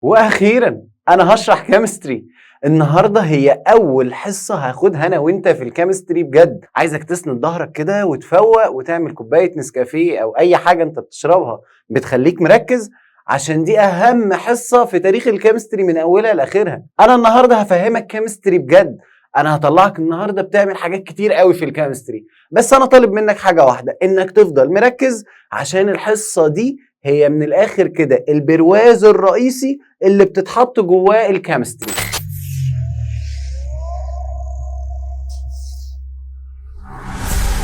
واخيرا انا هشرح كيمستري. النهارده هي اول حصه هاخدها انا وانت في الكيمستري بجد. عايزك تسند ظهرك كده وتفوق وتعمل كوبايه نسكافيه او اي حاجه انت بتشربها بتخليك مركز، عشان دي اهم حصه في تاريخ الكيمستري من اولها لاخرها. انا النهارده هفهمك كيمستري بجد. انا هطلعك النهارده بتعمل حاجات كتير قوي في الكيمستري، بس انا طالب منك حاجه واحده، انك تفضل مركز، عشان الحصه دي هي من الاخر كده البرواز الرئيسي اللي بتتحط جواه الكيمستري.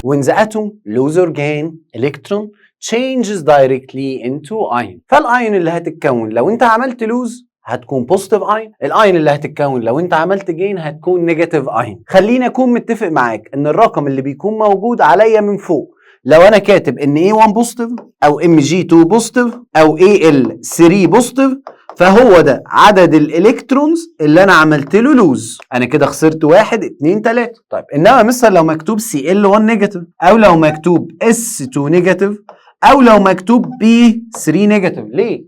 When the atom lose or gain electron changes directly into ion. فالايون اللي هتتكون لو انت عملت لوز هتكون بوزيتيف ايون، الايون اللي هتتكون لو انت عملت جين هتكون نيجاتيف ايون. خليني اكون متفق معاك ان الرقم اللي بيكون موجود عليا من فوق، لو انا كاتب ان A1 بوزيتيف او MG2 بوزيتيف او AL3 بوزيتيف، فهو ده عدد الالكترونز اللي انا عملت له لوز. انا كده خسرت 1 2 3. طيب انما مثلا لو مكتوب Cl1 نيجاتيف، او لو مكتوب S2 نيجاتيف، او لو مكتوب B3 نيجاتيف.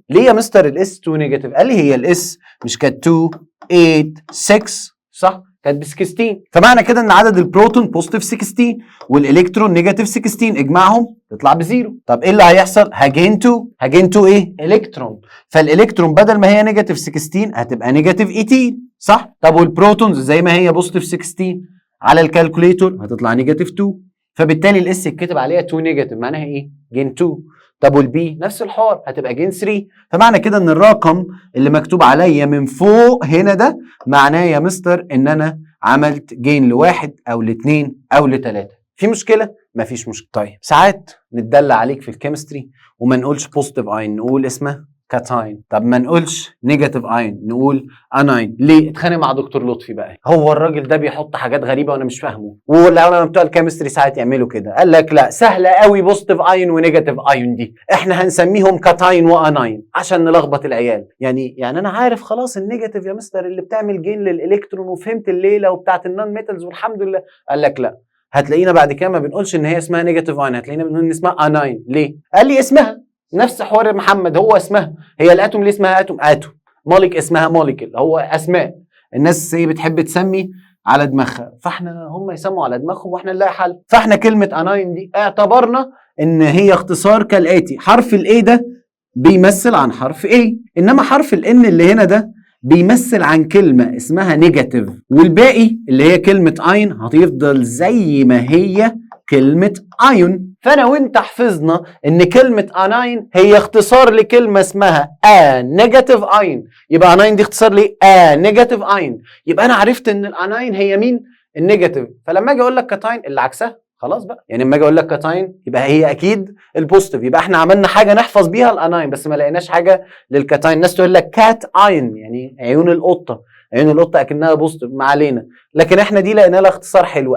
ليه يا مستر الاس 2 نيجاتيف؟ قال لي هي الاس مش كانت 2 8 6 صح؟ كانت ب 16، فمعنى كده ان عدد البروتون بوزيتيف 16 والالكترون نيجاتيف 16، اجمعهم تطلع بزيرو. طب ايه اللي هيحصل؟ هجين 2 ايه؟ الكترون. فالالكترون بدل ما هي نيجاتيف 16 هتبقى نيجاتيف 18 صح؟ طب والبروتونز زي ما هي بوزيتيف 16 على الكالكوليتور هتطلع نيجاتيف 2، فبالتالي الاس اتكتب عليها 2 نيجاتيف، معناها ايه؟ جين 2. طب والبي نفس الحوار هتبقى جين 3. فمعنى كده ان الرقم اللي مكتوب عليا من فوق هنا ده معناه يا مستر ان انا عملت جين لواحد او لاثنين او لثلاثه. في مشكله؟ مفيش مشكله. طيب ساعات نتدلع عليك في الكيمستري وما نقولش بوزيتيف اين، نقول اسمها كاتاين. طب ما نقولش نيجاتيف اين، نقول اناين. ليه؟ اتخانق مع دكتور لطفي بقى، هو الراجل ده بيحط حاجات غريبه وانا مش فاهمه، والعلماء بتوع الكيمستري ساعات يعملوا كده. قال لك لا، سهله قوي بوزيتيف اين ونيجاتيف اين دي، احنا هنسميهم كاتاين واناين عشان نلخبط العيال. يعني انا عارف خلاص النيجاتيف يا مستر اللي بتعمل جين للالكترون، وفهمت الليله وبتاعت النون ميتالز والحمد لله. قال لك لا، هتلاقينا بعد كده ما بنقولش ان هي اسمها نيجاتيف اين، هتلاقينا بنقول ان اسمها اناين. ليه؟ قال لي اسمها نفس حوار محمد، هو اسمها هي الاتوم. ليه اسمها اتوم؟ موليك اسمها موليكل، هو اسماء الناس هي بتحب تسمي على دماغها، فاحنا هم يسموا على دماغهم واحنا نلاقي حل. فاحنا كلمه اناين دي اعتبرنا ان هي اختصار كالاتي: حرف الاي ده بيمثل عن حرف A، انما حرف الN اللي هنا ده بيمثل عن كلمة اسمها نيجاتيف، والباقي اللي هي كلمة اين هتفضل زي ما هي كلمة ايون. فانا وانت حفظنا ان كلمة اناين هي اختصار لكلمة اسمها نيجاتيف اين، يبقى اناين دي اختصار ل نيجاتيف اين. يبقى انا عرفت ان الاناين هي مين؟ النيجاتيف. فلما اجي اقول لك كاتاين اللي عكسها خلاص بقى، يعني لما اجي اقول لك كاتاين يبقى هي اكيد البوزيتيف. يبقى احنا عملنا حاجه نحفظ بيها الاناين بس ما لقيناش حاجه للكاتاين. الناس تقول لك كات اين يعني عيون القطه، عيون القطه اكنها بوزيتيف، ما علينا. لكن احنا دي لقينا لها اختصار حلو،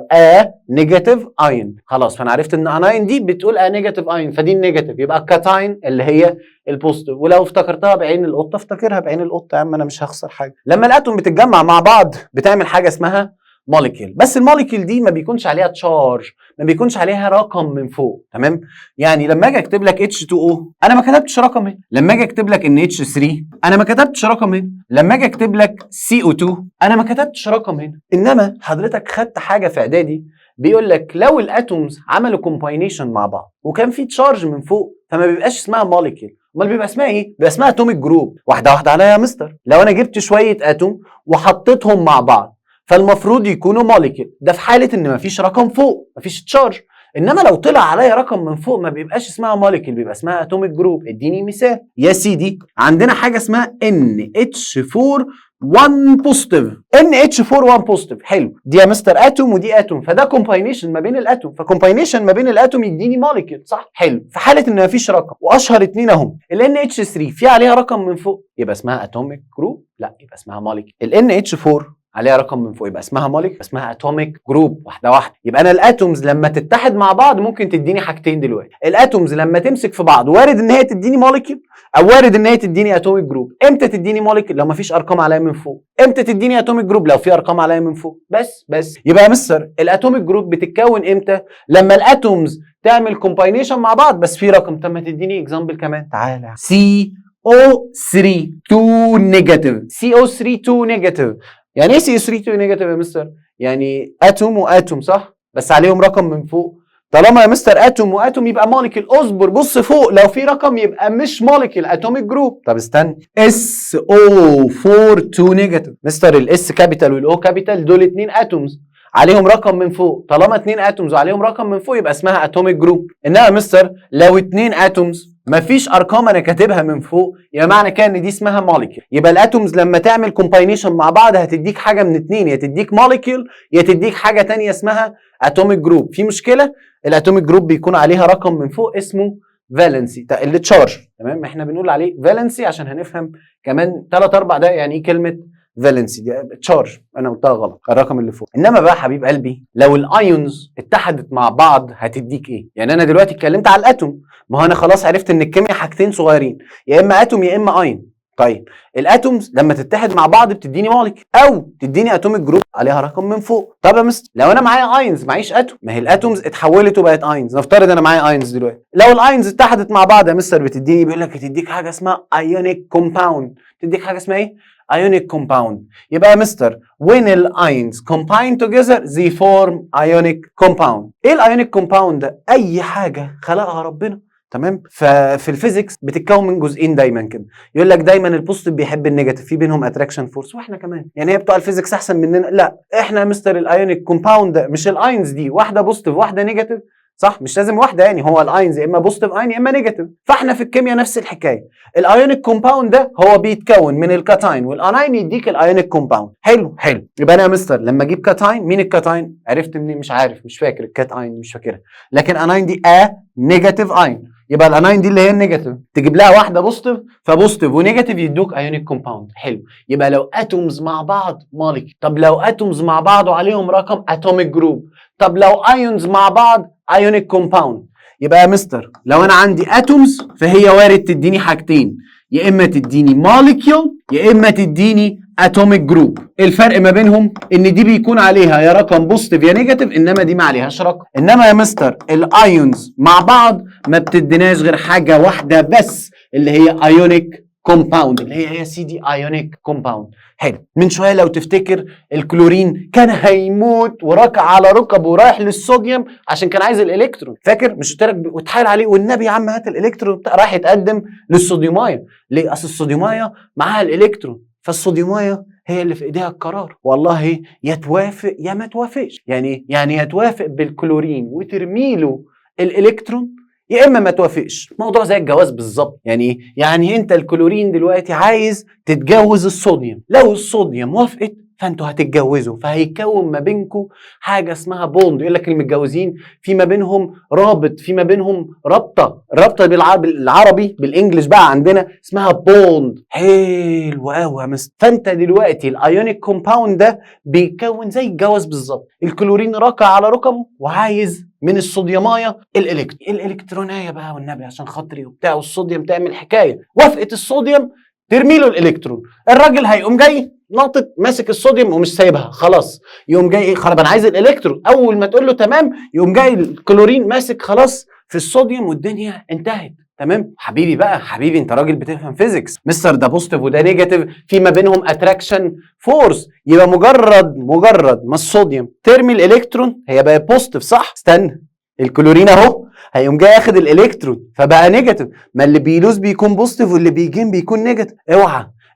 نيجاتيف اين. خلاص، فانا عرفت ان اناين دي بتقول نيجاتيف اين، فدي النيجاتيف، يبقى الكاتاين اللي هي البوزيتيف. ولو افتكرتها بعين القطه افتكرها بعين القطه يا عم، انا مش هخسر حاجه. لما الاتوم بتتجمع مع بعض بتعمل حاجه اسمها موليكيول، بس الموليكيول دي ما بيكونش عليها تشارج، ما بيكونش عليها رقم من فوق، تمام؟ يعني لما اجي اكتب لك H2O انا ما كتبتش رقم هنا، لما اجي اكتب لك NH3 انا ما كتبتش رقم هنا، لما اجي اكتب لك CO2 انا ما كتبتش رقم هنا. انما حضرتك خدت حاجه في اعدادي بيقول لك لو الاتومز عملوا كومباينيشن مع بعض وكان في تشارج من فوق فما بيبقاش اسمها موليكيول، امال بيبقى اسمها ايه؟ بيبقى اسمها اتوميك جروب. واحده واحده عليا يا مستر. لو انا جبت شويه اتوم وحطيتهم مع بعض فالمفروض يكونوا موليكيول، ده في حاله ان مفيش رقم فوق، مفيش تشارج. انما لو طلع عليا رقم من فوق ما بيبقاش اسمها موليكيول، بيبقى اسمها اتوميك جروب. اديني مثال يا سيدي. عندنا حاجه اسمها NH4 1 بوزيتيف، NH4 1 بوزيتيف. حلو، دي يا مستر اتوم ودي اتوم، فده كومباينيشن ما بين الاتوم، فكومباينيشن ما بين الاتوم يديني موليكيول صح؟ حلو. في حاله ان مفيش رقم، واشهر اتنين اهم، ال NH3 في عليها رقم من فوق يبقى اسمها اتوميك جروب، لا يبقى اسمها موليكيول. ال NH4 عليها رقم من فوق يبقى اسمها موليكيول، اسمها اتوميك جروب. واحده واحده. يبقى انا الاتومز لما تتحد مع بعض ممكن تديني حاجتين دلوقتي. الاتومز لما تمسك في بعض وارد ان هي تديني موليكيول او وارد ان هي تديني اتوميك جروب. امتى تديني موليكيول؟ لو مفيش ارقام عليها من فوق. امتى تديني اتوميك جروب؟ لو في ارقام عليها من فوق. بس يبقى يا مستر الاتوميك جروب بتتكون امتى؟ لما الاتومز تعمل كومباينيشن مع بعض بس في رقم. طب ما تديني اكزامبل كمان، تعالى. CO3 2 نيجاتيف. CO3 2 نيجاتيف. يعني ايه CO3 2 نيجاتيف يا مستر؟ يعني اتوم واتوم صح؟ بس عليهم رقم من فوق. طالما يا مستر اتوم واتوم يبقى موليكيول. اصبر بص فوق، لو في رقم يبقى مش موليكيول، اتوميك جروب. طب استنى، SO4 2 نيجاتيف. مستر الاس كابيتال والاو كابيتال دول 2 اتومز عليهم رقم من فوق. طالما 2 اتومز وعليهم رقم من فوق يبقى اسمها اتوميك جروب. انما مستر لو 2 اتومز مفيش ارقام انا كاتبها من فوق، يبقى معنى كده ان دي اسمها موليكيول. يبقى الاتومز لما تعمل كومباينيشن مع بعض هتديك حاجه من اتنين، يا تديك موليكيول يا تديك حاجه تانية اسمها اتوميك جروب. في مشكله؟ الاتوميك جروب بيكون عليها رقم من فوق اسمه فالنسي، اللي تشارج. تمام، احنا بنقول عليه فالنسي عشان هنفهم كمان 3 4 دقايق يعني ايه كلمه فالنسي دي. تشارج انا قلتها غلط، الرقم اللي فوق. انما بقى حبيب قلبي لو الايونز اتحدت مع بعض هتديك ايه؟ يعني انا دلوقتي اتكلمت على الاتوم، ما هو انا خلاص عرفت ان الكيمياء حاجتين صغيرين، يا اما اتوم يا اما ايون. طيب الاتومز لما تتحد مع بعض بتديني موليكيول او تديني اتوميك جروب عليها رقم من فوق. طب يا مستر لو انا معايا ايونز معيش اتوم، ما هي الاتومز اتحولت وبقت ايونز. نفترض انا معايا ايونز دلوقتي، لو الايونز اتحدت مع بعض يا مستر بتديني، بيقول لك تديك حاجه اسمها ايونيك كومباوند. تديك حاجه اسمها ايه؟ ionic compound. يبقى يا مستر when the ions combine together they form ionic compound. ايه الايونيك كومباوند ده؟ اي حاجه خلقها ربنا. تمام، ففي الفيزيكس بتتكون من جزئين دايما كده. يقول لك دايما البوزيتيف بيحب النيجاتيف، في بينهم اتراكشن فورس، واحنا كمان. يعني هي بتوع الفيزيكس احسن مننا؟ لا، احنا يا مستر الايونيك كومباوند ده مش الاينز دي واحده بوزيتيف واحده نيجاتيف صح؟ مش لازم واحده، يعني هو الاينز يا اما بوزيتيف اين يا اما نيجاتيف. فاحنا في الكيمياء نفس الحكايه. الايونيك كومباوند ده هو بيتكون من الكاتاين والاناين يديك الايونيك كومباوند. حلو حلو. يبقى انا يا مستر لما اجيب كاتاين، مين الكاتاين؟ عرفت منين؟ مش عارف، مش فاكر الكاتاين، مش فاكرها. لكن اناين دي نيجاتيف اين، يبقى الاناين دي اللي هي النيجاتيف، تجيب لها واحده بوزيتيف، فبوزيتيف ونيجاتيف يدوك ايونيك كومباوند. حلو. يبقى لو اتومز مع بعض موليكيول. طب لو اتومز مع بعض وعليهم رقم اتوميك جروب. طب لو ايونز مع بعض ايونيك كومباوند. يبقى يا مستر لو انا عندي اتومز فهي وارد تديني حاجتين، يا اما تديني موليكيول يا اما تديني اتوميك جروب. الفرق ما بينهم ان دي بيكون عليها يا رقم بوزيتيف يا نيجاتيف، انما دي ما عليهاش رقم. انما يا مستر الايونز مع بعض ما بتديناش غير حاجه واحده بس، اللي هي ايونيك كومباوند، اللي هي يا سيدي ايونيك كومباوند. حلو. من شويه لو تفتكر الكلورين كان هيموت وركع على ركبه ورايح للصوديوم عشان كان عايز الالكترون. فاكر؟ مش قلت لك واتحايل عليه والنبي يا عم هات الالكترون، راح يتقدم للصوديومايه. ليه؟ اصل الصوديومايه معاها الالكترون، فالصوديومايه هي اللي في ايديها القرار. والله يا توافق يا ما توافقش. يعني يا توافق بالكلورين وترمي له الالكترون، يا اما ما توافقش. موضوع زي الجواز بالظبط. يعني يعني انت الكلورين دلوقتي عايز تتجوز الصوديوم، لو الصوديوم وافقت فانتوا هتتجوزوا، فهيكون ما بينكم حاجه اسمها بوند. يقول لك المتجوزين في ما بينهم رابط، في ما بينهم رابطه. الرابطه بالعربي بالانجلش بقى عندنا اسمها بوند. حلو قوي يا مستر. فانت دلوقتي الايونيك كومباوند ده بيكون زي الجواز بالظبط. الكلورين راكع على ركبه وعايز من الصوديومايه الالكترونيه بقى، والنبي عشان خاطري وبتاع، والصوديوم تعمل حكايه. وافقت الصوديوم ترمي له الالكترون، الراجل هيقوم جاي ناطط ماسك الصوديوم ومش سايبها خلاص. يقوم جاي ايه؟ خلاص انا عايز الالكترون. اول ما تقول له تمام يقوم جاي الكلورين ماسك خلاص في الصوديوم والدنيا انتهت. تمام حبيبي بقى، حبيبي انت راجل بتفهم فيزيكس. مستر ده بوزيتيف وده نيجاتيف، في ما بينهم اتراكشن فورس. يبقى مجرد ما الصوديوم ترمي الالكترون هي بقى بوزيتيف صح؟ استنى، الكلورين اهو هيقوم جاي ياخد الالكترون فبقى نيجاتيف. ما اللي بيلوز بيكون بوزيتيف واللي بيجين بيكون نيجاتيف.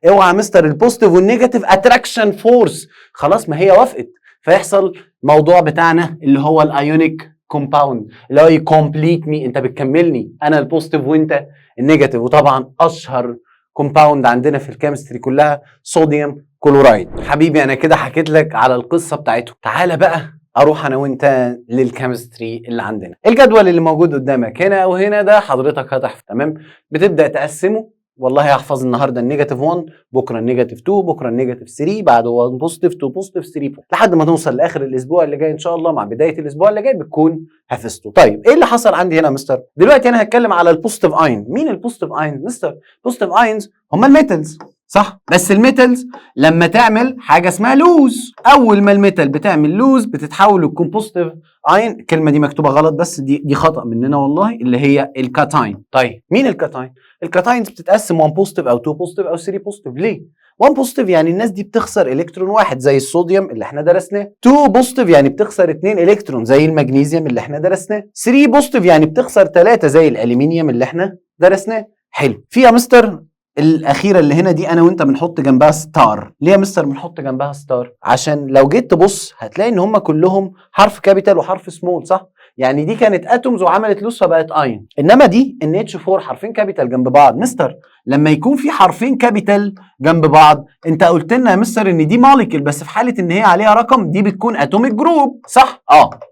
اوعى مستر، البوزيتيف والنيجاتيف اتراكشن فورس. خلاص ما هي وافقت، فيحصل موضوع بتاعنا اللي هو الايونيك كومباوند، اللي هو يكمبليت مي، انت بتكملني، انا البوزيتيف وانت النيجاتيف. وطبعا اشهر كومباوند عندنا في الكيمستري كلها صوديوم كلورايد. حبيبي انا كده حكيت لك على القصه بتاعته. تعالى بقى اروح انا وانت للكيمستري اللي عندنا. الجدول اللي موجود قدامك هنا وهنا ده حضرتك هتحفظ. تمام، بتبدا تقسمه. والله هحفظ النهارده النيجاتيف 1، بكره النيجاتيف 2، بكره النيجاتيف 3، بعد 1 بوزيتيف 2 بوزيتيف 3 لحد ما نوصل لاخر الاسبوع اللي جاي ان شاء الله. مع بدايه الاسبوع اللي جاي بتكون حفظته. طيب ايه اللي حصل عندي هنا يا مستر؟ دلوقتي انا هتكلم على البوزيتيف اين. مين البوزيتيف اين مستر؟ بوزيتيف اينز هم الميتالز. صح؟ بس الميتالز لما تعمل حاجه اسمها لوز، اول ما الميتال بتعمل لوز بتتحول للكومبوستيف اين. الكلمه دي مكتوبه غلط بس دي خطا مننا والله، اللي هي الكاتاين. طيب مين الكاتاين؟ الكاتاينز بتتقسم 1 بوزيتيف او 2 بوزيتيف او 3 بوزيتيف. ليه؟ 1 بوزيتيف يعني الناس دي بتخسر الكترون واحد زي الصوديوم اللي احنا درسناه. 2 بوزيتيف يعني بتخسر 2 الكترون زي المغنيسيوم اللي احنا درسناه. 3 بوزيتيف يعني بتخسر 3 زي الالومنيوم اللي احنا درسناه. حلو. في يا مستر الاخيره اللي هنا دي انا وانت بنحط جنبها ستار. ليه يا مستر بنحط جنبها ستار؟ عشان لو جيت تبص هتلاقي ان هم كلهم حرف كابيتال وحرف سمول، صح؟ يعني دي كانت اتومز وعملت لوس فبقت اين، انما دي ان اتش 4 حرفين كابيتال جنب بعض. مستر لما يكون في حرفين كابيتال جنب بعض انت قلت لنا يا مستر ان دي موليكيول، بس في حاله ان هي عليها رقم دي بتكون اتوميك جروب، صح؟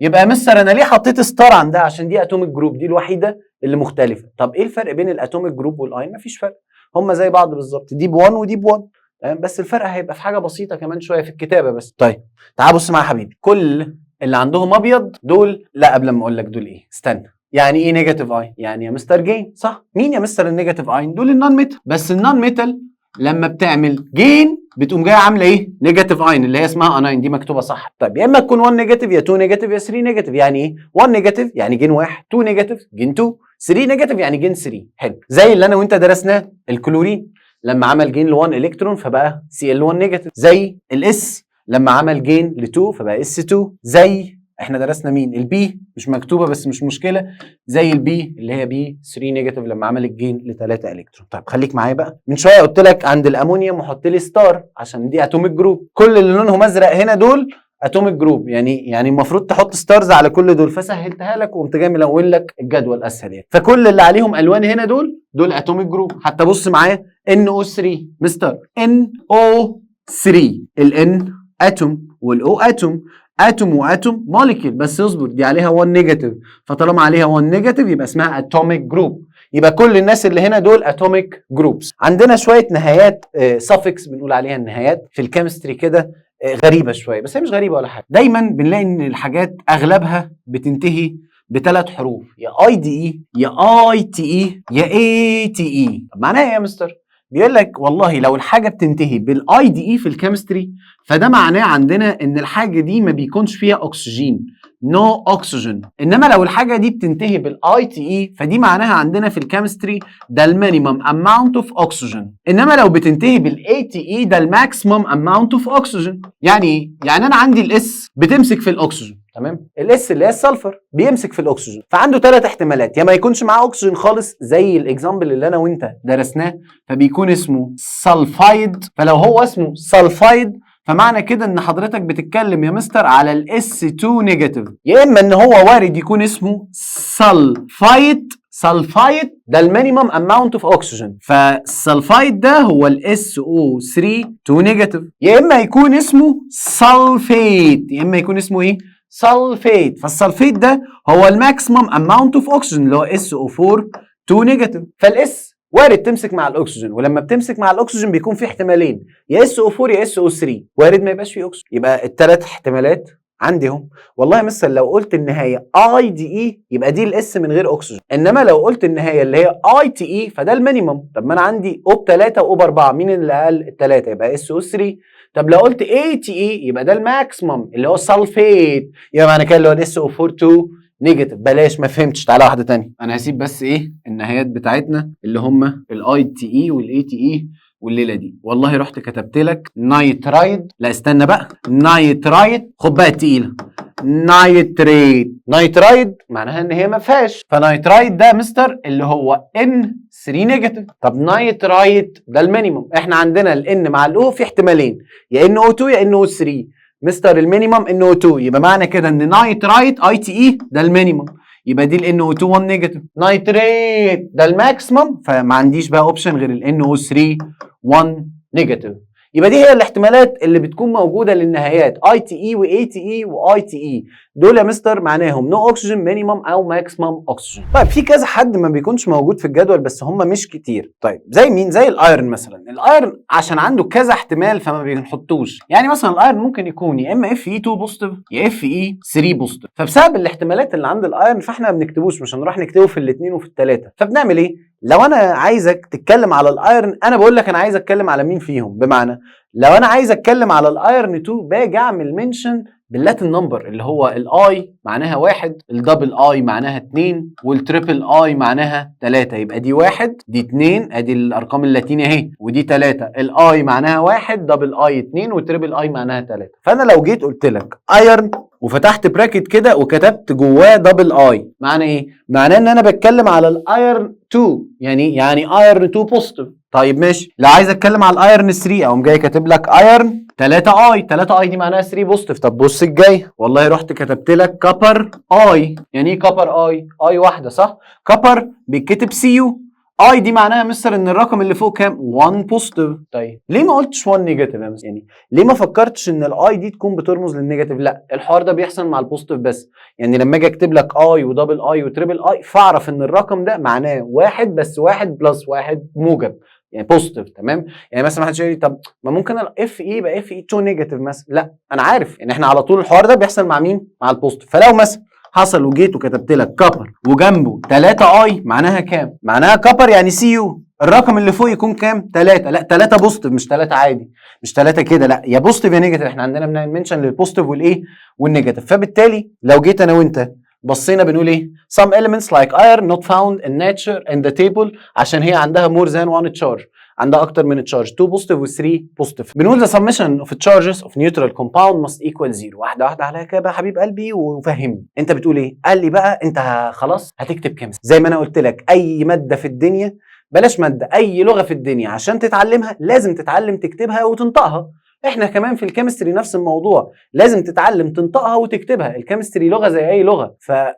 يبقى يا مستر انا ليه حطيت ستار عندها؟ عشان دي اتوميك جروب، دي الوحيده اللي مختلفه. طب ايه الفرق بين الاتوميك جروب والاين؟ مفيش فرق، هم زي بعض بالظبط، دي ب1 ودي ب1. تمام، بس الفرق هيبقى في حاجه بسيطه كمان شويه في الكتابه بس. طيب تعال بص معايا يا حبيبي، كل اللي عندهم ابيض دول، لا قبل ما اقول لك دول ايه استنى، يعني ايه نيجاتيف اين؟ يعني يا مستر جين، صح؟ مين يا مستر النيجاتيف اين؟ دول النون ميتال. بس النون ميتال لما بتعمل جين بتقوم جايه عامله ايه؟ نيجاتيف اين اللي هي اسمها اناين، دي مكتوبه صح. طيب يا اما تكون 1 نيجاتيف يا 2 نيجاتيف يا 3 نيجاتيف. يعني ايه 1 نيجاتيف؟ يعني جين 1، 2 نيجاتيف جين 2، 3 نيجاتيف يعني جين 3. حلو، زي اللي انا وانت درسناه الكلورين لما عمل جين ل1 الكترون فبقى Cl1 نيجاتيف، زي الاس لما عمل جين ل2 فبقى S2، زي احنا درسنا مين؟ البي مش مكتوبه بس مش مشكله، زي البي اللي هي بي 3 نيجاتيف لما عمل الجين ل3 الكترون. طيب خليك معايا بقى، من شويه قلت لك عند الامونيوم وحط لي ستار عشان دي اتوميك جروب. كل اللي لونهم ازرق هنا دول اتوميك جروب، يعني المفروض تحط ستارز على كل دول، فسهلتها لك وقمت جاي ملون لك الجدول اسهل يعني. فكل اللي عليهم الوان هنا دول اتوميك جروب. حتى بص معايا NO3 مستر، NO3 الN اتوم والاو اتوم، اتوم واتوم موليكيول، بس اصبر دي عليها 1 نيجاتيف، فطالما عليها 1 نيجاتيف يبقى اسمها اتوميك جروب. يبقى كل الناس اللي هنا دول اتوميك جروبس. عندنا شويه نهايات سافكس بنقول عليها النهايات في الكيمستري كده غريبه شويه، بس هي مش غريبه ولا حاجه. دايما بنلاقي ان الحاجات اغلبها بتنتهي ب3 حروف، يا اي دي اي يا اي تي اي يا اي تي اي. طب معناها ايه يا مستر؟ بيقول لك والله لو الحاجه بتنتهي بالاي دي اي في الكيمستري فده معناه عندنا ان الحاجه دي ما بيكونش فيها اكسجين، نو اوكسجين. انما لو الحاجه دي بتنتهي بالاي تي اي فدي معناها عندنا في الكيمستري ده المينيمم اماونت اوف اوكسجين. انما لو بتنتهي بالاي تي اي ده الماكسيمم اماونت اوف اوكسجين. يعني ايه؟ يعني انا عندي الاس بتمسك في الاكسجين، تمام؟ الاس اللي هي السلفر بيمسك في الاكسجين، فعنده 3 احتمالات، يا ما يكونش معاه اكسجين خالص زي الاكزامبل اللي انا وانت درسناه فبيكون اسمه سلفايد. فلو هو اسمه سلفايد فمعنى كده ان حضرتك بتتكلم يا مستر على الاس 2 نيجاتيف، يا اما ان هو وارد يكون اسمه سلفايد. سلفايد ده المينيمم اماونت اوف اوكسجين، فالسلفايد ده هو الاس او 3 2 نيجاتيف، يا اما يكون اسمه سلفيت، يا اما يكون اسمه ايه؟ سلفيت. فالسلفيت ده هو الماكسيمم اماونت اوف اوكسجين اللي هو اس او 4 2 نيجاتيف. فالاس وارد تمسك مع الاكسجين، ولما بتمسك مع الاكسجين بيكون في احتمالين، يا اس او 4 يا اس او 3، وارد ما يبقاش فيه اكسجين. يبقى ال3 احتمالات عندي هم. والله مثلا لو قلت النهايه اي دي اي يبقى دي الاس من غير اكسجين، انما لو قلت النهايه اللي هي اي تي اي فده المينيمم. طب ما انا عندي او ب3 واو ب4، مين اللي اقل؟ ال3 يبقى اس او 3. طب لو قلت اي تي اي يبقى ده الماكسيمم اللي هو سلفيت، يبقى معنى كده اللي هو الاس او 4 2 نيجاتيف. بلاش ما فهمتش، تعالى واحده ثانيه. انا هسيب بس ايه النهايات بتاعتنا اللي هم الاي تي اي والاي تي اي والليله دي. والله رحت كتبت لك نايترايد، لا استنى بقى، نايترايد، خد بقى التقيله، نايتريت. نايترايد معناها ان هي ما فيهاش، فنايترايد ده مستر اللي هو ان 3 نيجاتيف. طب نايترايت ده المينيمم، احنا عندنا الان مع الاو في احتمالين، يا ان او 2 يا ان او 3. مستر المينيمم ان او 2، يبقى معنى كده ان نايترايت اي تي اي ده المينيمم، يبقى دي ال NO2 1 نيجاتيف. نايتريت ده الماكسيمم، فما عنديش بقى اوبشن غير ال NO3 1 نيجاتيف. يبقى دي هي الاحتمالات اللي بتكون موجوده للنهايات اي تي اي واي تي اي واي تي اي. دول يا مستر معناهم نو اوكسجين مينيمم او ماكسيمم اوكسجين. طيب في كذا حد ما بيكونش موجود في الجدول بس هم مش كتير. طيب زي مين؟ زي الايرن مثلا. الايرن عشان عنده كذا احتمال فما بنحطوش. يعني مثلا الايرن ممكن يكون يا اما اف اي 2 بوزيتيف يا اف اي 3 بوزيتيف، فبسبب الاحتمالات اللي عند الايرن فاحنا ما بنكتبوش، مش هنروح نكتبه في الاثنين وفي الثلاثه. فبنعمل ايه؟ لو انا عايزك تتكلم على الايرن، انا بقول لك انا عايز اتكلم على مين فيهم. بمعنى لو انا عايز اتكلم على الايرن 2 باجي اعمل منشن باللاتين نمبر اللي هو الاي معناها 1، الدبل اي معناها 2، والتريبل اي معناها 3. يبقى دي 1 دي 2 ادي الارقام اللاتينيه اهي، ودي 3. الاي معناها 1، دبل اي 2، والتريبل اي معناها 3. فانا لو جيت قلت لك ايرن وفتحت براكت كده وكتبت جواه دبل اي، معنى ايه؟ معناه ان انا بتكلم على الايرن 2، يعني ايرن 2 بوزيتيف. طيب ماشي، لو عايز اتكلم على الايرن 3 اقوم جاي كاتب لك ايرن 3 اي، 3 اي دي معناها 3 بوزيتيف. طب بص الجاي، والله رحت كتبت لك كابر اي. يعني ايه كابر اي؟ اي واحده صح؟ كابر بيتكتب سي يو. اي دي معناها يا مستر ان الرقم اللي فوق كام؟ 1 بوزيتيف. طيب ليه ما قلتش 1 نيجاتيف يا مستر؟ يعني ليه ما فكرتش ان الاي دي تكون بترمز للنيجاتيف؟ لا، الحوار ده بيحصل مع البوزيتيف بس. يعني لما اجي اكتب لك اي ودبل اي وتريبل اي فاعرف ان الرقم ده معناه 1 بس 1 بلس 1 موجب، يعني بوزيتيف. تمام؟ يعني مثلا ما حدش يقول لي طب ما ممكن الاف اي يبقى اف اي 2 نيجاتيف مثلا. لا، انا عارف ان احنا على طول الحوار ده بيحصل مع مين؟ مع البوزيتيف. فلو مثلا حصل وجيت وكتبت لك كابر وجنبه 3 اي معناها كام؟ معناها كابر يعني سي يو الرقم اللي فوق يكون كام؟ 3. لا 3 بوزيتيف مش 3 عادي، مش 3 كده، لا يا بوزيتيف يا نيجاتيف. احنا عندنا بنعمل منشن للبوزيتيف والايه؟ والنيجاتيف. فبالتالي لو جيت انا وانت بصينا بنقول ايه؟ some elements like iron not found in nature in the table عشان هي عندها more than one charge، عندها اكتر من تشارج 2 بوزيتيف و 3 بوزيتيف. بنقول the summation of charges of neutral compound must equal 0. واحده واحده عليها كده بقى يا حبيب قلبي وفهمني انت بتقول ايه. قال لي بقى انت خلاص هتكتب كيمستري زي ما انا قلت لك. اي ماده في الدنيا، بلاش ماده، اي لغه في الدنيا عشان تتعلمها لازم تتعلم تكتبها وتنطقها. احنا كمان في الكيمستري نفس الموضوع، لازم تتعلم تنطقها وتكتبها. الكيمستري لغه زي اي لغه.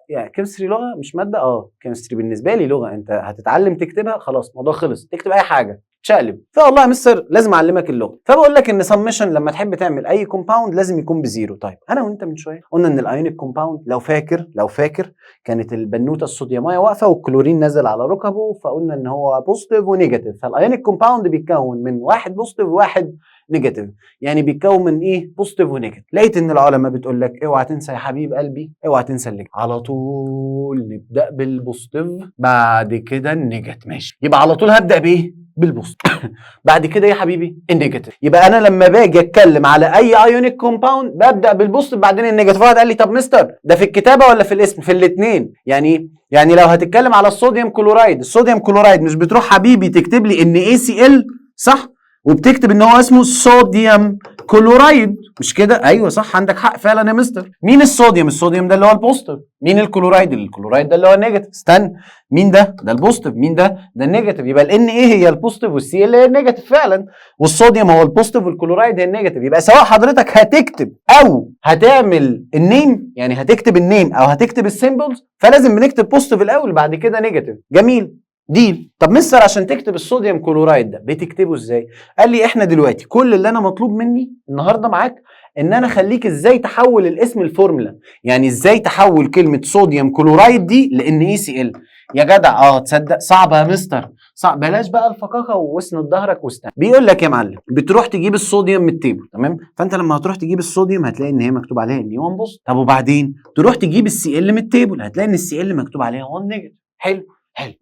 يعني كيمستري لغه مش ماده. كيمستري بالنسبه لي لغه، انت هتتعلم تكتبها خلاص الموضوع خلص، تكتب اي حاجه تشقلب. فوالله يا مستر لازم اعلمك اللغه. فبقول لك ان سمشن لما تحب تعمل اي كومباوند لازم يكون بزيرو. طيب انا وانت من شويه قلنا ان الايونيك كومباوند لو فاكر كانت البنوته الصوديوميه واقفه والكلورين نزل على ركبه، فقلنا ان هو بوزيتيف ونيجاتيف. فالايونيك كومباوند بيتكون من واحد بوزيتيف وواحد نيجاتيف، يعني بيتكون من ايه؟ بوزيتيف ونيجاتيف. لقيت ان العلماء بتقول لك اوعى تنسى يا حبيب قلبي، اوعى تنسى النيجاتيف. على طول نبدا بالبوزيتيف بعد كده النيجاتيف. ماشي، يبقى على طول هبدا بايه؟ بالبوزيتيف. بعد كده يا حبيبي النيجاتيف. يبقى انا لما باجي اتكلم على اي ايونيك كومباوند ببدا بالبوزيتيف بعدين النيجاتيف. واحد قال لي طب مستر ده في الكتابه ولا في الاسم؟ في الاثنين. يعني لو هتتكلم على الصوديوم كلورايد، الصوديوم كلورايد مش بتروح حبيبي تكتب لي ان ACL صح؟ وبتكتب ان هو اسمه صوديوم كلورايد، مش كده؟ ايوه صح، عندك حق فعلا يا مستر. مين الصوديوم؟ الصوديوم ده اللي هو البوزيتيف. مين الكلورايد؟ الكلورايد ده اللي هو النيجاتيف. استنى، مين ده؟ ده البوزيتيف. مين ده؟ ده النيجاتيف. يبقى الان ايه هي البوزيتيف والسي ال هي النيجاتيف فعلا، والصوديوم هو البوزيتيف والكلورايد هي النيجاتيف. يبقى سواء حضرتك هتكتب او هتعمل النيم، يعني هتكتب النيم او هتكتب السيمبلز، فلازم بنكتب بوزيتيف الاول بعد كده نيجاتيف. جميل ديل. طب مستر عشان تكتب الصوديوم كلورايد ده بتكتبه ازاي؟ قال لي احنا دلوقتي كل اللي انا مطلوب مني النهارده معاك ان انا اخليك ازاي تحول الاسم الفورمولا، يعني ازاي تحول كلمه صوديوم كلورايد دي لان ACL. يا جدع تصدق صعبه يا مستر، صعب. بلاش بقى الفقاقه واسند ظهرك واستنى. بيقول لك يا معلم بتروح تجيب الصوديوم من التيبل، تمام؟ فانت لما هتروح تجيب الصوديوم هتلاقي ان هي مكتوب عليها ان 1 بوزيتيف. طب وبعدين تروح تجيب الCl من التيبل هتلاقي ان الCl مكتوب عليها 1 نيجاتيف. حلو.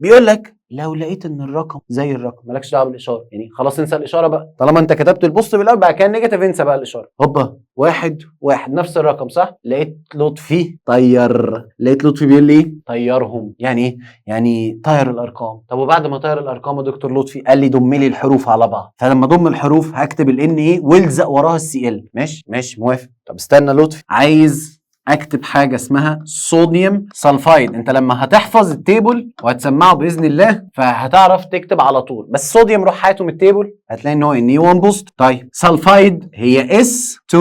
بيقول لك لو لقيت ان الرقم زي الرقم مالكش دعوه بالاشاره، يعني خلاص انسى الاشاره بقى، طالما انت كتبت البوزيتيف الاول بعد كده النيجاتيف انسى بقى الاشاره. هوبا 1 1 نفس الرقم صح؟ لقيت لطفي لقيت لطفي بيقول لي ايه؟ طيرهم. يعني ايه؟ يعني طير الارقام. طب وبعد ما طير الارقام يا دكتور لطفي قال لي ضم لي الحروف على بعض. فلما ضم الحروف هكتب الان ايه والزق وراها الCl. ماشي موافق. طب استنى لطفي، عايز اكتب حاجه اسمها صوديوم سلفايد. انت لما هتحفظ التيبل وهتسمعه باذن الله فهتعرف تكتب على طول. بس صوديوم روح هاته من التيبل هتلاقي ان هو Na1 بوزيتيف. طيب سلفايد هي S2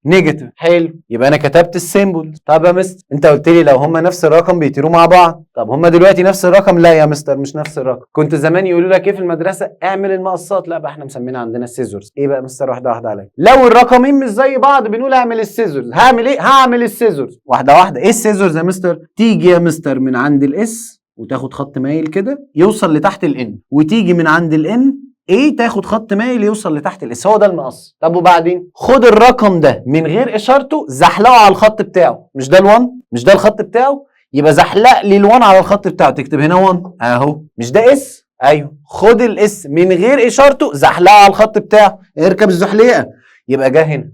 نيجاتيف. حلو، يبقى انا كتبت السيمبل. طب يا مستر انت قلت لي لو هم نفس الرقم بيطيروا مع بعض. طب هم دلوقتي نفس الرقم؟ لا يا مستر مش نفس الرقم. كنت زمان يقولوا لك ايه في المدرسه؟ اعمل المقصات. لا بقى احنا مسمينها عندنا السيزورز. ايه بقى يا مستر؟ واحده واحده عليا. لو الرقمين مش زي بعض بنقول اعمل السيزورز. هعمل ايه؟ هعمل السيزورز. واحده واحده. ايه السيزورز يا مستر؟ تيجي يا مستر من عند الاس وتاخد خط مايل كده يوصل لتحت الان، وتيجي من عند الان ايه تاخد خط مايل يوصل لتحت الاس. هو ده المقص. طب وبعدين خد الرقم ده من غير اشارته زحلقه على الخط بتاعه. مش ده ال1؟ مش ده الخط بتاعه؟ يبقى زحلق لي ال1 على الخط بتاعه. تكتب هنا 1 اهو. مش ده اس؟ ايوه خد الاس من غير اشارته زحلقه على الخط بتاعه، اركب الزحليقه، يبقى جه هنا.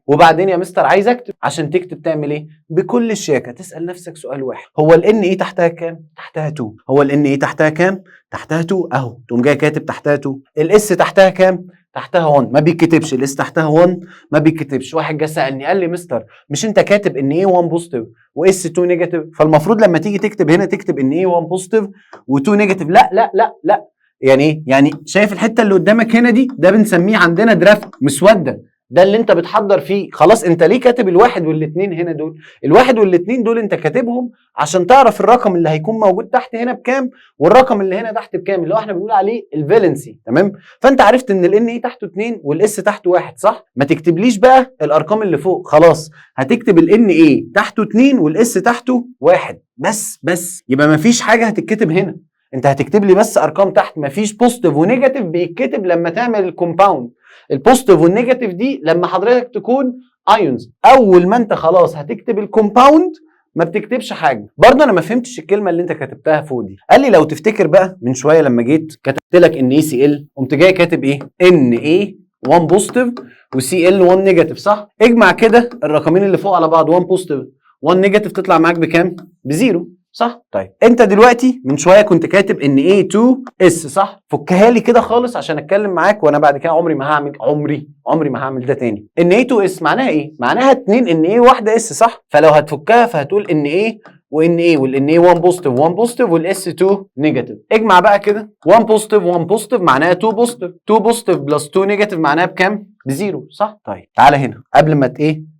وبعدين يا مستر عايز اكتب. عشان تكتب تعمل ايه؟ بكل شياكه تسال نفسك سؤال واحد، هو الان ايه تحتها كام؟ تحتها 2. هو الان ايه تحتها كام؟ تحتها 2 اهو، تقوم جاي كاتب تحتها 2. الاس تحتها كام؟ تحتها 1. ما بيتكتبش الاس تحتها 1، ما بيتكتبش. واحد جه سالني قال لي مستر مش انت كاتب ان ايه 1 بوزيتيف واس 2 نيجاتيف، فالمفروض لما تيجي تكتب هنا تكتب ان ايه 1 بوزيتيف و2 نيجاتيف. لا لا لا لا، يعني ايه؟ يعني شايف الحته اللي قدامك هنا دي؟ ده بنسميه عندنا درافت مسوده، ده اللي انت بتحضر فيه. خلاص انت ليه كاتب الواحد والاثنين هنا دول؟ الواحد والاثنين دول انت كاتبهم عشان تعرف الرقم اللي هيكون موجود تحت هنا بكام والرقم اللي هنا تحت بكام، اللي هو احنا بنقول عليه الفالنسي. تمام؟ فانت عرفت ان الان ايه تحته 2 والاس تحته 1 صح؟ ما تكتبليش بقى الارقام اللي فوق، خلاص هتكتب الان ايه تحته 2 والاس تحته 1 بس. يبقى ما فيش حاجه هتتكتب هنا، انت هتكتب لي بس ارقام تحت. ما فيش بوزيتيف ونيجاتيف بيتكتب لما تعمل الكومباوند. البوزيتيف والنيجاتيف دي لما حضرتك تكون ايونز. اول ما انت خلاص هتكتب الكومباوند ما بتكتبش حاجه. برضه انا ما فهمتش الكلمه اللي انت كتبتها فوق دي. قال لي لو تفتكر بقى من شويه لما جيت كتبت لك ان اي سي ال، قمت جاي كاتب ايه؟ ان اي 1 بوزيتيف وسي ال 1 نيجاتيف صح؟ اجمع كده الرقمين اللي فوق على بعض، 1 بوزيتيف 1 نيجاتيف تطلع معاك بكام؟ بزيرو صح؟ طيب انت دلوقتي من شويه كنت كاتب ان A2S صح؟ فكها لي كده خالص عشان اتكلم معاك، وانا بعد كده عمري ما هعمل ده تاني. ان A2S معناها ايه؟ معناها 2 ان A واحده اس صح؟ فلو هتفكها فهتقول ان A وان A والان A 1 بوزيتيف 1 بوزيتيف والاس 2 نيجاتيف. اجمع بقى كده 1 بوزيتيف 1 بوزيتيف معناها 2 بوزيتيف، 2 بوزيتيف بلس 2 نيجاتيف معناها بكام؟ بزيرو صح؟ طيب تعالى هنا قبل ما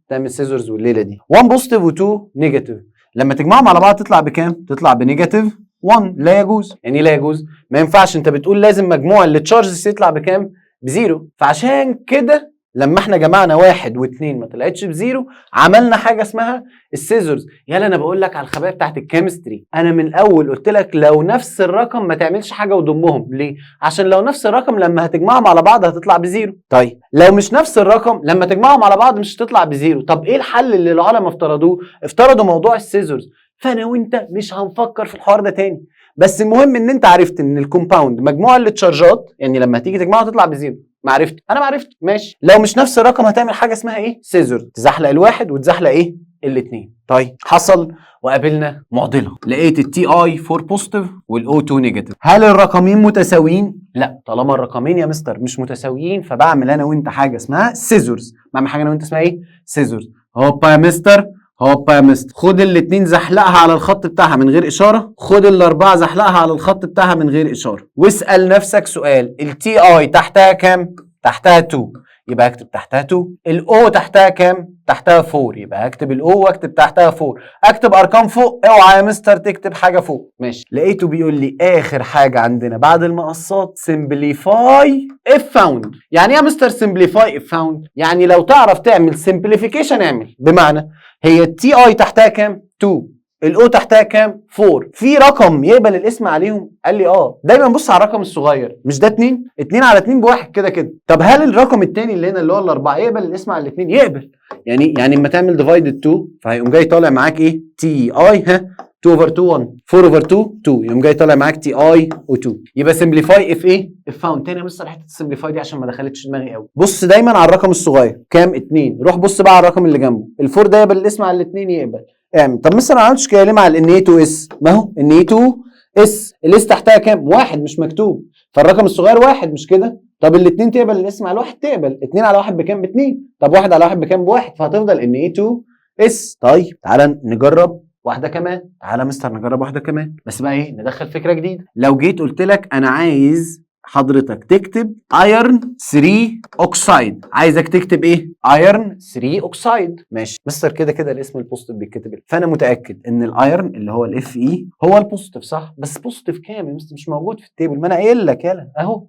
تعمل سيزرز والليله دي. 1 بوزيتيف و2 نيجاتيف لما تجمعهم على بعض تطلع بكام؟ تطلع بنيجاتيف 1. لا يجوز. يعني لا يجوز؟ ما ينفعش، انت بتقول لازم مجموع التشارجز يطلع بكام؟ بزيرو. فعشان كده لما احنا جمعنا 1 و2 ما طلعتش بزيرو، عملنا حاجه اسمها السيزرز. يلا انا بقول لك على الخبايا بتاعت الكيمستري، انا من الاول قلت لك لو نفس الرقم ما تعملش حاجه وضمهم. ليه؟ عشان لو نفس الرقم لما هتجمعهم على بعض هتطلع بزيرو. طيب لو مش نفس الرقم لما تجمعهم على بعض مش هتطلع بزيرو. طب ايه الحل اللي العلماء افترضوه؟ افترضوا موضوع السيزرز. فانا وانت مش هنفكر في الحوار ده تاني، بس المهم ان انت عرفت ان الكومباوند مجموع التشارجات، يعني لما تيجي تجمعه تطلع بزيرو. معرفت؟ انا معرفت ماشي. لو مش نفس الرقم هتعمل حاجه اسمها ايه؟ سيزر، تزحلق الواحد وتزحلق ايه؟ الاثنين. طيب حصل وقابلنا معضله، لقيت التي اي 4 بوزيتيف والاو 2 نيجاتيف. هل الرقمين متساويين؟ لا. طالما الرقمين يا مستر مش متساويين فبعمل انا وانت حاجه اسمها سيزرز. بعمل حاجه انا وانت اسمها ايه؟ سيزرز. هوبا يا مستر، هوبا يا مستر، خد الاثنين زحلقها على الخط بتاعها من غير اشاره، خد الاربعه زحلقها على الخط بتاعها من غير اشاره، واسال نفسك سؤال، التي اي تحتها كام؟ تحتها 2 يبقى اكتب تحتها 2. الاو تحتها كام؟ تحتها 4 يبقى اكتب الاو واكتب تحتها 4. اكتب ارقام فوق، اوعى يا مستر تكتب حاجه فوق. ماشي. لقيته بيقول لي اخر حاجه عندنا بعد المقصات سمبليفاي اف فاوند. يعني ايه يا مستر سمبليفاي اف فاوند؟ يعني لو تعرف تعمل سمبليفيكيشن اعمل. بمعنى هي التي اي تحتها كام؟ 2. الاو تحتها كام؟ 4. في رقم يقبل الاسم عليهم؟ قال لي دايما بص على الرقم الصغير. مش ده 2 على 2 بواحد كده كده. طب هل الرقم الثاني اللي هنا اللي هو الاربعه يقبل الاسم على الاثنين؟ يقبل. يعني اما تعمل ديفايدد 2 فهيقوم جاي طالع معاك ايه؟ تي اي 2 اوفر 2 1، 4 اوفر 2 2، يقوم جاي طالع معاك تي اي و2. يبقى سمبليفاي اف ايه؟ اف فاوند. تاني يا مستر حته السمبليفاي دي عشان ما دخلتش دماغي قوي. بص دايما على الرقم الصغير كام؟ 2. روح بص بقى على الرقم اللي جنبه، الفور ده يقبل الاسم على الاثنين؟ يقبل. اعمل. طب مثلا ما عملتش كده ليه مع الان اي 2 اس؟ ما هو ان اي 2 اس الاس تحتها كام؟ 1 مش مكتوب، فالرقم الصغير 1 مش كده؟ طب الاثنين تقبل الاسم على الواحد؟ تقبل. 2 على 1 بكام؟ ب2. طب 1 على 1 بكام؟ ب1. فهتفضل ان اي 2 اس. طيب تعالى نجرب واحده كمان. تعالى مستر نجرب واحده كمان، بس بقى ايه؟ ندخل فكره جديده. لو جيت قلت لك انا عايز حضرتك تكتب ايرن 3 اوكسايد، عايزك تكتب ايه؟ ايرن 3 اوكسايد. ماشي مستر، كده كده الاسم البوزيتيف بيتكتب، فانا متاكد ان الايرن اللي هو الاف اي هو البوزيتيف صح؟ بس بوزيتيف كام يا مستر؟ مش موجود في التيبل. ما انا قايل لك يلا اهو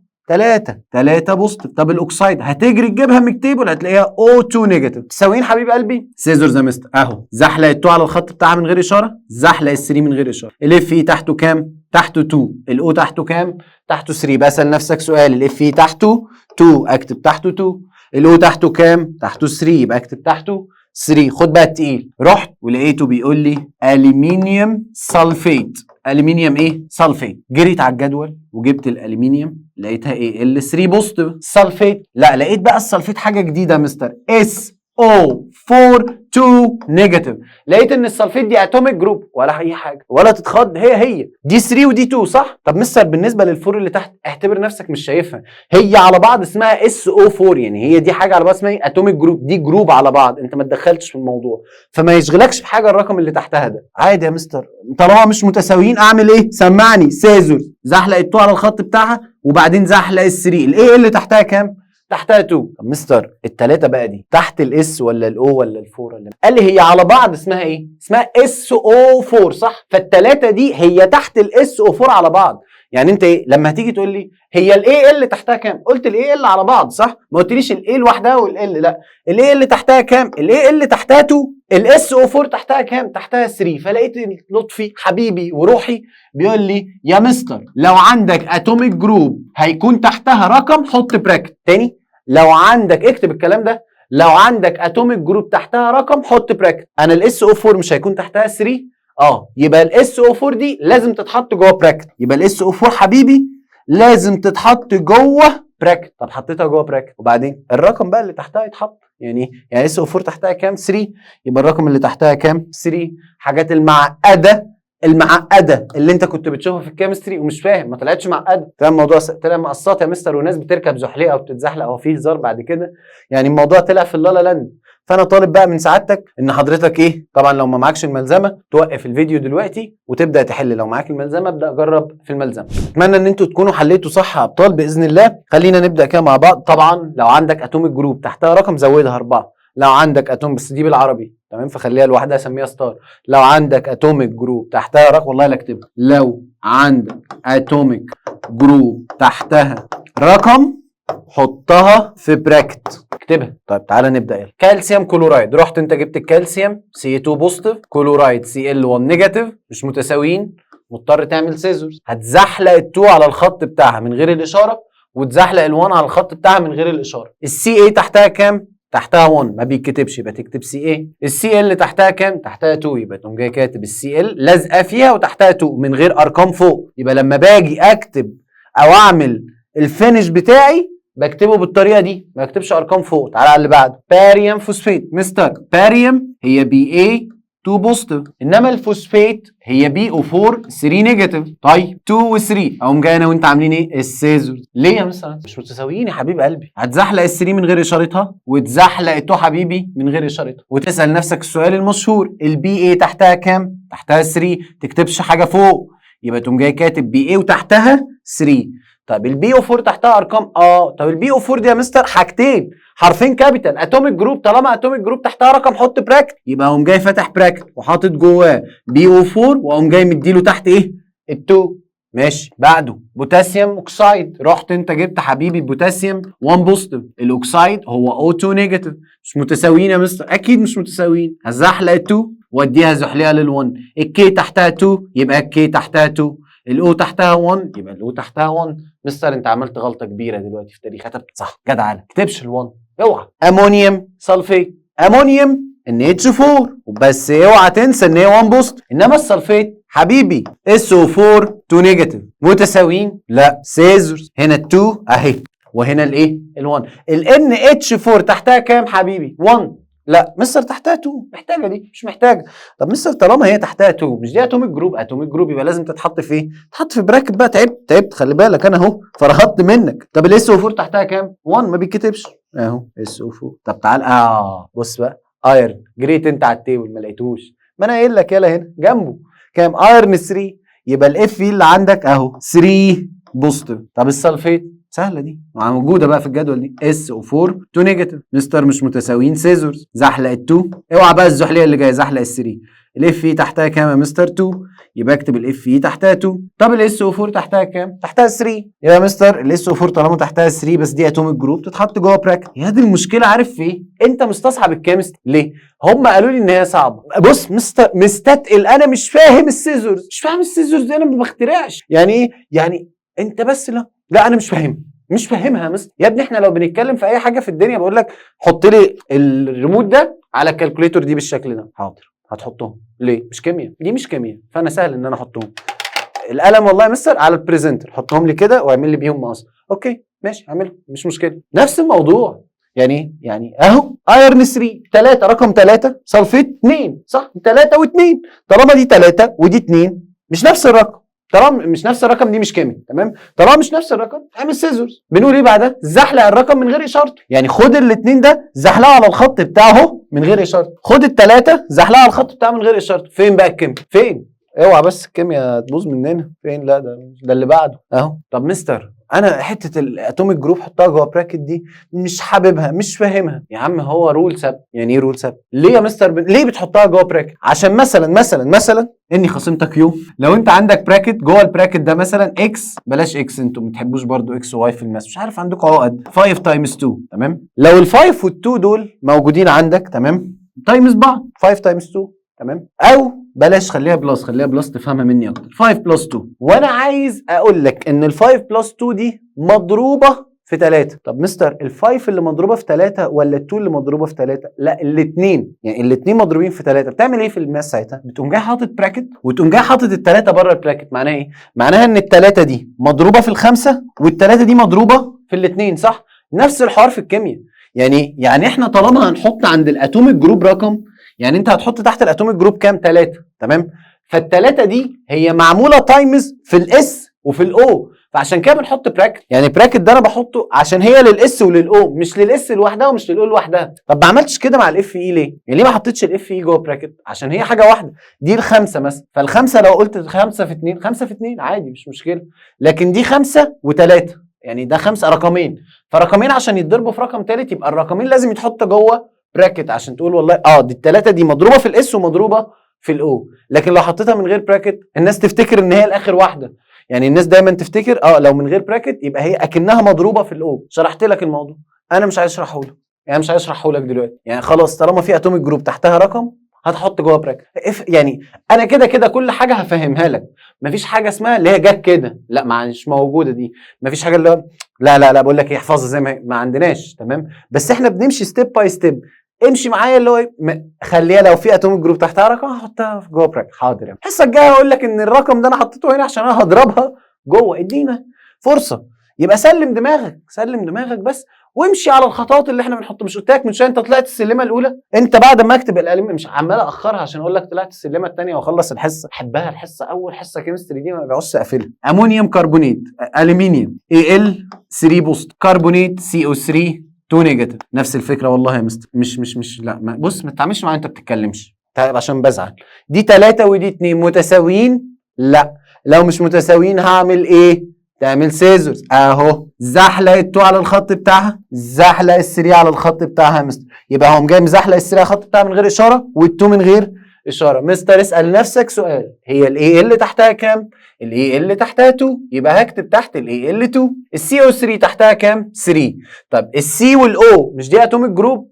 3 بوزيتيف. طب الاوكسايد هتجري تجيبها من التيبل هتلاقيها O2 نيجاتيف. تساويين حبيب قلبي؟ سيزرز يا مستر اهو، زحلق ال2 على الخط بتاعها من غير اشاره، زحلق ال3 من غير اشاره. الاف اي تحته كام؟ تحته 2. الاو تحته كام؟ تحته 3. بسال نفسك سؤال، الاف اي تحته 2 اكتب تحته 2. الاو تحته كام؟ تحته 3 يبقى اكتب تحته 3. خد بقى التقيل، رحت ولقيته بيقول لي الومنيوم سلفيت. الومنيوم ايه سلفيت. جريت على الجدول وجبت الالومنيوم لقيتها ايه ال3 بوزيتيف. السلفيت لا، لقيت بقى السلفيت حاجه جديده يا مستر SO4 2 نيجاتيف. لقيت ان السلفيت دي اتوميك جروب ولا اي حاجه ولا تتخض، هي دي 3 ودي 2 صح. طب مستر بالنسبه للفور اللي تحت اعتبر نفسك مش شايفها، هي على بعض اسمها SO4، يعني هي دي حاجه على بعض اسمها اتوميك جروب، دي جروب على بعض، انت ما تدخلتش في الموضوع فما يشغلكش بحاجه الرقم اللي تحتها ده. عادي يا مستر طالما مش متساويين اعمل ايه؟ سمعني سيزور، زحلق ال2 على الخط بتاعها وبعدين زحلق ال3. الايه اللي تحتها كام؟ تحتها 2. طب مستر التلاتة بقى دي تحت الاس ولا الاو ولا الفور ولا قال لي هي على بعض اسمها ايه؟ اسمها SO4 صح؟ فالتلاتة دي هي تحت الSO4 على بعض. يعني انت ايه لما هتيجي تقول لي هي الاي اللي تحتها كام؟ قلت الاي اللي على بعض صح؟ ما قلتليش الاي لوحدها والال، لا الاي اللي تحتها كام؟ الاي اللي تحتها 2. الSO4 تحتها كام؟ تحتها 3. فلقيت لطفي حبيبي وروحي بيقول لي يا مستر لو عندك اتوميك جروب هيكون تحتها رقم حط براكت. تاني لو عندك اكتب الكلام ده، لو عندك اتوميك جروب تحتها رقم حط براكت. انا الSO4 مش هيكون تحتها 3؟ يبقى الSO4 دي لازم تتحط جوه براكت. يبقى الSO4 حبيبي لازم تتحط جوه براكت. طب حطيتها جوه براكت وبعدين الرقم بقى اللي تحتها يتحط. يعني SO4 تحتها كام؟ 3. يبقى الرقم اللي تحتها كام؟ 3. حاجات المعقده اللي انت كنت بتشوفها في الكيمستري ومش فاهم، ما طلعتش معقده، طلع الموضوع طلع مقصات يا مستر، وناس بتركب زحليقه وبتتزحلق وفيه هزار بعد كده. يعني الموضوع طلع في اللالا لاند. فانا طالب بقى من سعادتك ان حضرتك ايه، طبعا لو ما معكش الملزمه توقف الفيديو دلوقتي وتبدا تحل، لو معاك الملزمه ابدا جرب في الملزمه. اتمنى ان انتوا تكونوا حليتوا صح يا ابطال باذن الله. خلينا نبدا كده مع بعض. طبعا لو عندك اتوميك جروب تحتها رقم زودها 4. لو عندك اتوم بس دي بالعربي تمام فخليها لوحدها سميها ستار. لو عندك اتوميك جروب تحتها رقم، والله لا اكتبها، لو عندك اتوميك جروب تحتها رقم حطها في براكت اكتبها. طيب تعالى نبدا. يلا كالسيوم كلورايد، رحت انت جبت الكالسيوم Ca2 بوزيتيف، كلورايد Cl1 نيجاتيف، مش متساويين، مضطر تعمل سيزورز. هتزحلق ال2 على الخط بتاعها من غير الاشاره وتزحلق ال1 على الخط بتاعها من غير الاشاره. الCa تحتها كام؟ تحتها 1 ما بيتكتبش يبقى تكتب Ca. الCl تحتها كام؟ تحتها 2 يبقى تقوم جاي كاتب الCl لازقه فيها وتحتها 2 من غير ارقام فوق. يبقى لما باجي اكتب او اعمل الفينش بتاعي بكتبه بالطريقه دي، ما بكتبش ارقام فوق. تعالى على اللي بعده، باريوم فوسفيت. مستر باريوم هي Ba2 بوزيتيف، انما الفوسفيت هي BO4 3 نيجاتيف. طيب 2 و3 اقوم جاي انا وانت عاملين ايه؟ السيزور. ليه يا مستر؟ مش متساويين يا حبيب قلبي. هتزحلق ال3 من غير اشارتها وتزحلق ال2 حبيبي من غير اشارتها، وتسال نفسك السؤال المشهور الBA تحتها كام؟ تحتها 3. تكتبش حاجه فوق يبقى تقوم جاي كاتب BA وتحتها 3. طب الBO4 تحتها ارقام طب الBO4 دي يا مستر حاجتين، حرفين كابيتال، اتوميك جروب. طالما اتوميك جروب تحتها رقم حط براكت. يبقى اقوم جاي فاتح براكت وحاطط جواه BO4 واقوم جاي مديله تحت ايه؟ ال2. ماشي. بعده بوتاسيوم اوكسايد، رحت انت جبت حبيبي بوتاسيوم 1 بوزيتيف، الاوكسايد هو O2 نيجاتيف. مش متساويين يا مستر؟ اكيد مش متساويين. هزحلق ال2 واديها زحلقه لل1. الكي تحتها 2 يبقى الكي تحتها 2، الاو تحتها 1 يبقى الاو تحتها 1. مستر انت عملت غلطه كبيره دلوقتي في تاريخ. كتبت صح جدع، ما تكتبش ال1 اوعى. امونيوم سلفيت، امونيوم NH4 بس اوعى تنسى ان هي 1 بوزيتيف، انما السلفيت حبيبي SO4 2 نيجاتيف. متساويين؟ لا سيزورز. هنا ال2 اهي وهنا الايه؟ ال1. NH4 تحتها كام حبيبي؟ 1. لا مستر تحتها 2. محتاجه دي؟ مش محتاجه. طب مستر طالما هي تحتها 2 مش دي اتوميك جروب؟ اتوميك جروب يبقى لازم تتحط في ايه؟ تتحط في براكت بقى. تعبت خلي بالك انا اهو فرهطت منك. طب الSO4 تحتها كام؟ 1 ما بيتكتبش اهو SO4. طب تعال بص بقى، ايرن جريت انت على التيبل ما لقيتوش، ما انا قايل لك يلا هنا جنبه كام؟ ايرن 3. يبقى الاف اللي عندك اهو 3 بوزيتيف. طب السلفيت سهله دي موجوده بقى في الجدول دي SO4 2 نيجاتيف. مستر مش متساويين سيزورز. زحلق ال2 اوعى بقى الزحليه اللي جايه، زحلق ال3. الاف اي تحتها كام يا مستر؟ 2 يبقى اكتب الاف اي تحتها 2. طب الSO4 تحتها كام؟ تحتها 3. يا مستر الSO4 طالما تحتها 3 بس دي اتوميك جروب تتحط جوه براكت. يا دي المشكله. عارف في ايه؟ انت مستصعب الكيمستري ليه؟ هم قالوا لي ان هي صعبه. بص مستثقل، انا مش فاهم السيزورز، مش فاهم السيزورز دي، انا ما بخترعش. يعني ايه؟ يعني انت بس لا انا مش فاهم، مش فاهمها يا مستر. يا ابني احنا لو بنتكلم في اي حاجه في الدنيا بقول لك حط لي الريموت ده على الكالكوليتور دي بالشكل ده، حاضر هتحطهم. ليه؟ مش كيمياء، دي مش كيمياء، فانا سهل ان انا احطهم. القلم والله يا مستر على البريزنتر، حطهم لي كده واعمل لي بيهم مقص. اوكي ماشي اعملهم مش مشكله. نفس الموضوع يعني اهو ايرن 3 رقم 3 سلفيت 2 صح، 3 و2 طالما دي 3 ودي 2 مش نفس الرقم، طالما مش نفس الرقم دي مش كيمياء تمام. طالما مش نفس الرقم اعمل سيزورز. بنقول ايه بعدها؟ زحلق الرقم من غير اشارته، يعني خد الاثنين ده زحلقه على الخط بتاعه من غير اشارته، خد الثلاثه زحلقه على الخط بتاعه من غير اشارته. فين بقى الكيمياء؟ فين؟ اوعى بس الكيمياء تبوظ مننا. فين؟ لا ده اللي بعده اهو. طب مستر انا حته الاتوميك جروب حطها جوه براكت دي مش حاببها مش فاهمها. يا عم هو رول ثابت. يعني ايه رول ثابت؟ ليه يا مستر ليه بتحطها جوه براكت؟ عشان مثلا اني خصمتك يو، لو انت عندك براكت جوه البراكت ده مثلا اكس، بلاش اكس انتوا ما بتحبوش برضو اكس وواي في الماس، مش عارف عندكم عقد 5 تايمز 2 تمام. لو ال5 وال2 دول موجودين عندك تمام تايمز بعض 5 تايمز 2 تمام، او بلاش خليها بلس تفهمها مني اكتر 5 بلس 2. وانا عايز اقول لك ان ال5 بلس 2 دي مضروبه في 3. طب مستر ال5 اللي مضروبه في 3 ولا ال2 اللي مضروبه في 3؟ لا الاثنين، يعني الاثنين مضروبين في 3. بتعمل ايه في الماس ساعتها؟ بتقوم جاي حاطط براكت وتقوم جاي حاطط الثلاثه بره البراكت. معناها ايه؟ معناها ان الثلاثه دي مضروبه في الخمسه والثلاثه دي مضروبه في الاثنين صح؟ نفس الحوار في الكيمياء. يعني احنا طالما هنحط عند الاتوميك جروب رقم، يعني انت هتحط تحت الاتوميك جروب كام؟ 3 تمام. فالثلاثه دي هي معموله تايمز في الاس وفي الاو، فعشان كده بنحط براكت. يعني براكت ده انا بحطه عشان هي للاس وللاو، مش للاس لوحدها ومش للاو لوحدها. طب ما عملتش كده مع الاف اي ليه؟ يعني ليه ما حطيتش الاف اي جوه براكت؟ عشان هي حاجه واحده. دي الخمسه مثلا، فالخمسه لو قلت 5 في 2 5 في 2 عادي مش مشكله. لكن دي 5 و3 يعني ده 5 رقمين، فرقمين عشان يتضربوا في رقم ثالث يبقى الرقمين لازم يتحط جوه براكت عشان تقول والله دي الثلاثه دي مضروبه في الاس ومضروبه في الاو. لكن لو حطيتها من غير براكت الناس تفتكر ان هي الاخر واحده. يعني الناس دايما تفتكر لو من غير براكت يبقى هي اكنها مضروبه في الاو. شرحت لك الموضوع، انا مش عايز اشرحه لك، يعني مش عايز اشرحه لك دلوقتي. يعني خلاص طالما في اتوميك جروب تحتها رقم هتحط جوه براكت. يعني انا كده كل حاجه هفهمها لك. مفيش حاجه اسمها اللي هي جت كده، لا مش موجوده دي. مفيش حاجه اللي هو لا بقول لك ايه احفظها زي ما عندناش تمام. بس احنا بنمشي ستيب باي ستيب. امشي معايا اللي هو خليها لو في اتوميك جروب تحتها رقم هحطها في جوه براكت. حاضر يعني الحصه الجايه هقول لك ان الرقم ده انا حطيته هنا عشان انا هضربها جوه. ادينا فرصه. يبقى سلم دماغك بس وامشي على الخطوات اللي احنا بنحطها. مش قلت لك من شويه انت طلعت السلمه الاولى؟ انت بعد ما اكتب الالم مش عمال اخرها عشان اقول لك طلعت السلمه الثانيه واخلص الحصه. احبها الحصه اول حصه كيمستري دي ما بعوزش اقفلها. امونيوم كربونات الومنيوم Al3 بوست كربونات CO3 2 نيجاتيف. نفس الفكره والله يا مستر. مش لا بص ما تتعاملش معايا انت بتتكلمش عشان بزعل. دي 3 ودي 2 متساويين؟ لا. لو مش متساويين هعمل ايه؟ تعمل سيزورز اهو. زحلق ال2 على الخط بتاعها، زحلق ال3 على الخط بتاعها يا مستر. يبقى هو جاي مزحلق ال3 على الخط بتاعها من غير اشاره وال2 من غير اشاره. مستر اسال نفسك سؤال، هي الاي اللي تحتها كام؟ الاي اللي تحتها 2 يبقى هكتب تحت الاي ال 2. السي او 3 تحتها كام؟ 3. طب السي والاو مش دي اتوميك جروب؟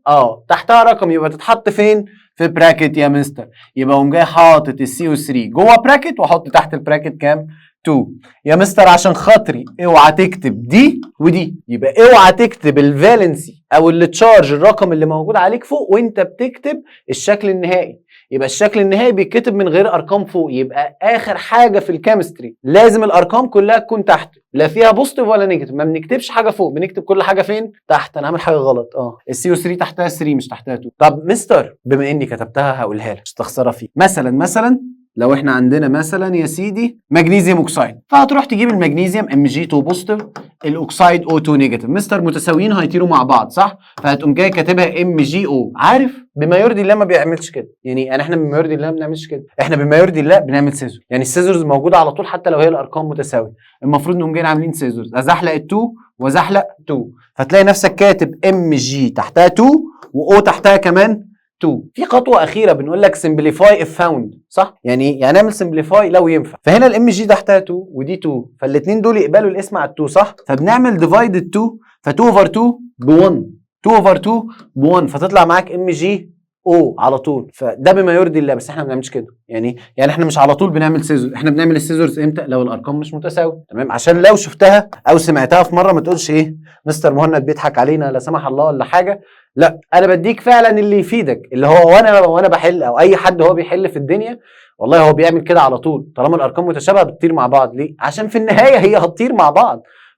تحتها رقم يبقى تتحط فين؟ في براكت يا مستر. يبقى قوم جاي حاطط السي او 3 جوه براكت واحط تحت البراكت كام؟ 2 يا مستر. عشان خاطري اوعى تكتب دي ودي، يبقى اوعى تكتب الفالنسي او التشارج الرقم اللي موجود عليك فوق وانت بتكتب الشكل النهائي. يبقى الشكل النهائي بيتكتب من غير ارقام فوق. يبقى اخر حاجه في الكيمستري لازم الارقام كلها تكون تحت، لا فيها بوزيتيف ولا نيجاتيف. ما بنكتبش حاجه فوق، بنكتب كل حاجه فين؟ تحت. انا عامل حاجه غلط. السي او 3 تحتها 3 مش تحتها 2. طب مستر بما اني كتبتها هقولها لك استخسرها فيه. مثلا لو احنا عندنا مثلا يا سيدي مغنيسيوم اوكسايد، فهتروح تجيب المغنيسيوم Mg2 بوزيتيف الاوكسايد O2 نيجاتيف. مستر متساويين هيطيروا مع بعض صح؟ فهتقوم جاي كاتبها MgO. عارف بما يرضي الله ما بيعملش كده. يعني احنا بما يرضي الله ما بنعملش كده. احنا بما يرضي الله بنعمل سيزور. يعني السيزورز موجوده على طول حتى لو هي الارقام متساويه. المفروض انهم جايين عاملين سيزورز، ازحلق ال2 وازحلق 2، فتلاقي نفسك كاتب Mg تحتها 2 وO تحتها كمان 2. في خطوه اخيره بنقول لك سمبليفاي اف فاوند صح؟ يعني نعمل سمبليفاي لو ينفع. فهنا الام جي تحتها 2 ودي 2، فالاثنين دول يقبلوا الاسم على 2 صح؟ فبنعمل ديفايد ال 2، ف 2 اوفر 2 ب 1، 2 اوفر 2 ب 1، فتطلع معاك ام جي او على طول، فده بما يرضي الله. بس احنا ما بنعملش كده، يعني احنا مش على طول بنعمل سيزور، احنا بنعمل السيزورز امتى؟ لو الارقام مش متساويه، تمام؟ عشان لو شفتها او سمعتها في مره ما تقولش ايه مستر مهند بيضحك علينا لا سمح الله ولا حاجه. لا، انا بديك فعلا اللي يفيدك، اللي هو وانا بحل، او اي حد هو بيحل في الدنيا والله هو بيعمل كده على طول. طالما الارقام متشابهه بتطير مع بعض، ليه؟ عشان في النهايه هي هتطير مع بعض.